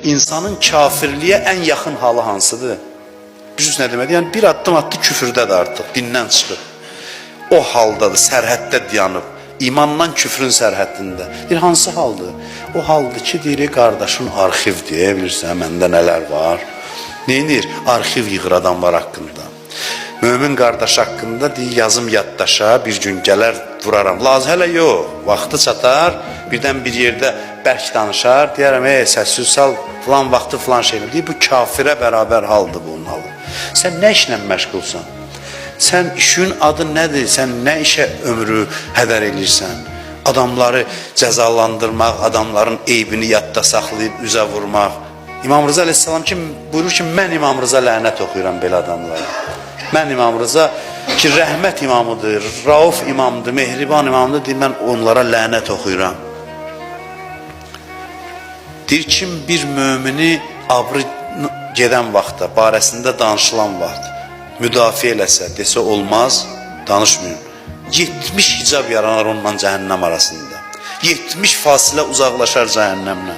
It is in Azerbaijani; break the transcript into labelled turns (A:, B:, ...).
A: insanın kafirliyə ən yaxın halı hansıdır? Bilirsiniz nə deməkdir? Yəni bir addım attı küfürdədir artıq, dindən çıxır. O haldadır, sərhəddə dayanıb. İmandan küfrün sərhəddində. Deyir, hansı haldır? O haldır ki, deyir, qardaşın arxivdir, bilirsən, məndə nələr var. Neyinir? Arxiv yığır adamlar haqqında. Mömin qardaş haqqında deyir, yazım yaddaşa, bir gün gələr vuraram. Lazım hələ yox, vaxtı çatar, birdən bir yerdə bərk danışar, deyərəm, səssiz sal, filan vaxtı filan şey. Deyir, bu kafirə bərabər haldır bunun halı. Sən nə işlə məşğulsan? Sən işin adı nədir? Sən nə işə ömrü hədər edirsən? Adamları cəzalandırmaq, adamların eybini yadda saxlayıb üzə vurmaq. İmam Rıza Aleyhisselam ki, buyurur ki, mən İmam Rıza lənət oxuyuram belə adamlara. Mən İmam Rıza ki, rəhmət imamıdır, rauf imamdır, mehriban imamdır, deyir, mən onlara lənət oxuyuram. Deyir, kim bir mümini abrı gedən vaxtda, barəsində danışılan vaxt, müdafiə eləsə, desə olmaz, danışmayın. 70 hicab yaranar onunla cəhənnəm arasında. 70 fasilə uzaqlaşar cəhənnəmlə.